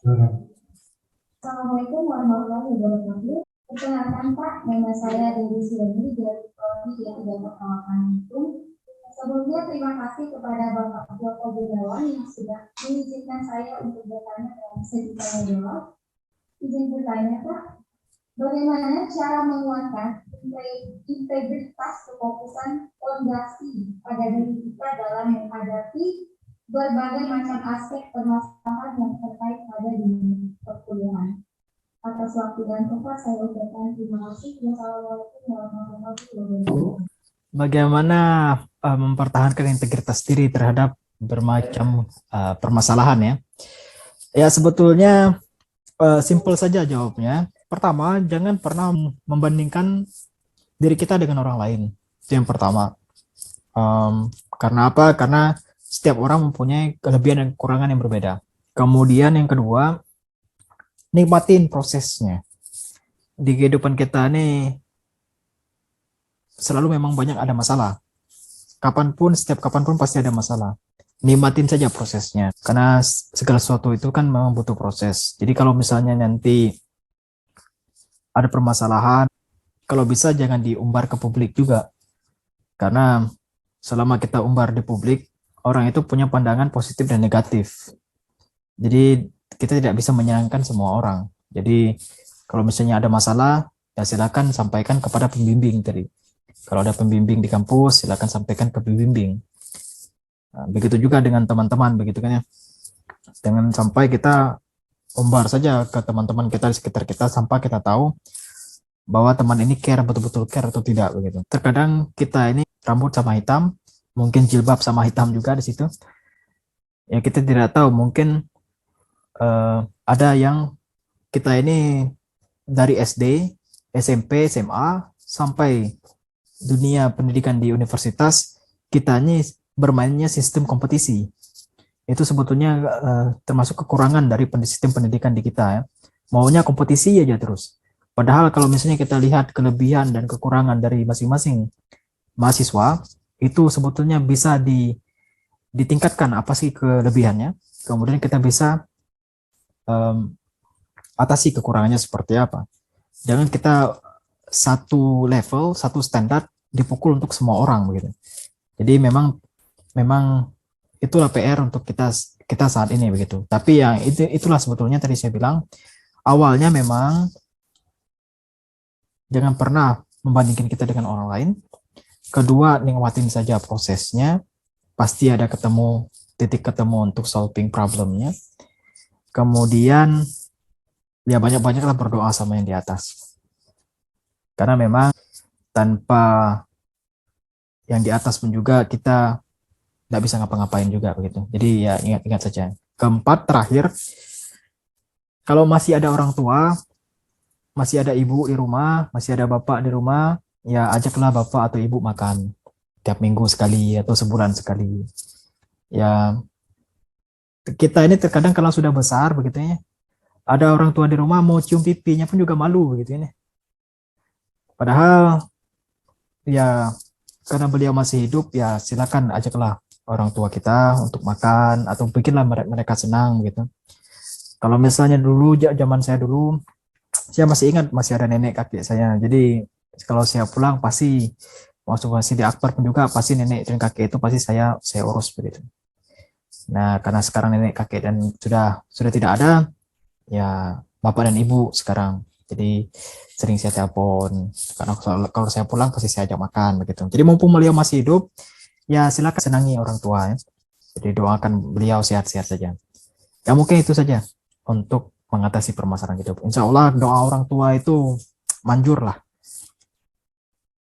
Assalamualaikum warahmatullahi wabarakatuh. Perkenalkan Pak, nama saya Dewi Suryani dari Prodi yang Perkawasan Hukum. Sebelumnya terima kasih kepada Bapak Joko Gunawan yang sudah mengizinkan saya untuk bertanya dalam sesi tanya jawab. Izin bertanya Pak, bagaimana cara menguatkan integritas kefokusan fondasi pada diri kita dalam menghadapi berbagai macam aspek permasalahan yang terkait pada diri perkuliahan. Atas waktu dan tempat saya ucapkan terima kasih. Wassalamualaikum warahmatullahi wabarakatuh. Bagaimana mempertahankan integritas diri terhadap bermacam permasalahan ya? Ya sebetulnya simpel saja jawabnya. Pertama, jangan pernah membandingkan diri kita dengan orang lain. Itu yang pertama. Karena apa? Karena setiap orang mempunyai kelebihan dan kekurangan yang berbeda. Kemudian yang kedua, nikmatin prosesnya. Di kehidupan kita nih selalu memang banyak ada masalah. Setiap kapanpun pasti ada masalah. Nikmatin saja prosesnya. Karena segala sesuatu itu kan memang butuh proses. Jadi kalau misalnya nanti ada permasalahan, kalau bisa jangan diumbar ke publik juga. Karena selama kita umbar di publik, orang itu punya pandangan positif dan negatif. Jadi kita tidak bisa menyenangkan semua orang. Jadi kalau misalnya ada masalah, ya silakan sampaikan kepada pembimbing tadi. Kalau ada pembimbing di kampus, silakan sampaikan ke pembimbing. Nah, begitu juga dengan teman-teman, begitu kan ya. Jangan sampai kita umbar saja ke teman-teman kita di sekitar kita sampai kita tahu bahwa teman ini betul-betul care atau tidak begitu. Terkadang kita ini rambut sama hitam, mungkin jilbab sama hitam juga di situ. Ya kita tidak tahu, mungkin ada yang kita ini dari SD, SMP, SMA sampai dunia pendidikan di universitas, kita ini bermainnya sistem kompetisi. Itu sebetulnya termasuk kekurangan dari sistem pendidikan di kita ya. Maunya kompetisi aja terus. Padahal kalau misalnya kita lihat kelebihan dan kekurangan dari masing-masing mahasiswa, itu sebetulnya bisa ditingkatkan apa sih kelebihannya. Kemudian kita bisa atasi kekurangannya seperti apa. Jangan kita satu level, satu standar dipukul untuk semua orang begitu. Jadi memang itulah PR untuk kita saat ini begitu. Tapi yang itulah sebetulnya tadi saya bilang awalnya memang jangan pernah membandingkan kita dengan orang lain. Kedua, nikmatin saja prosesnya. Pasti ada titik ketemu untuk solving problemnya. Kemudian ya banyak-banyaklah berdoa sama yang di atas. Karena memang tanpa yang di atas pun juga kita tidak bisa ngapa-ngapain juga begitu. Jadi ya ingat-ingat saja. Keempat, terakhir, kalau masih ada orang tua, masih ada ibu di rumah, masih ada bapak di rumah, ya ajaklah bapak atau ibu makan tiap minggu sekali atau sebulan sekali. Ya kita ini terkadang kalau sudah besar begitu ya, ada orang tua di rumah mau cium pipinya pun juga malu begitu ini. Padahal ya karena beliau masih hidup ya silakan ajaklah orang tua kita untuk makan atau bikinlah mereka senang gitu. Kalau misalnya dulu zaman saya dulu, saya masih ingat masih ada nenek kakek saya. Jadi kalau saya pulang pasti masih di akbar pun juga pasti nenek dan kakek itu pasti saya urus begitu. Nah karena sekarang nenek kakek dan sudah tidak ada, ya bapak dan ibu sekarang. Jadi sering saya telepon karena kalau saya pulang pasti saya ajak makan begitu. Jadi mumpung beliau masih hidup, ya silakan senangi orang tua ya. Jadi doakan beliau sehat-sehat saja. Ya mungkin itu saja untuk mengatasi permasalahan hidup. Insya Allah doa orang tua itu manjur lah.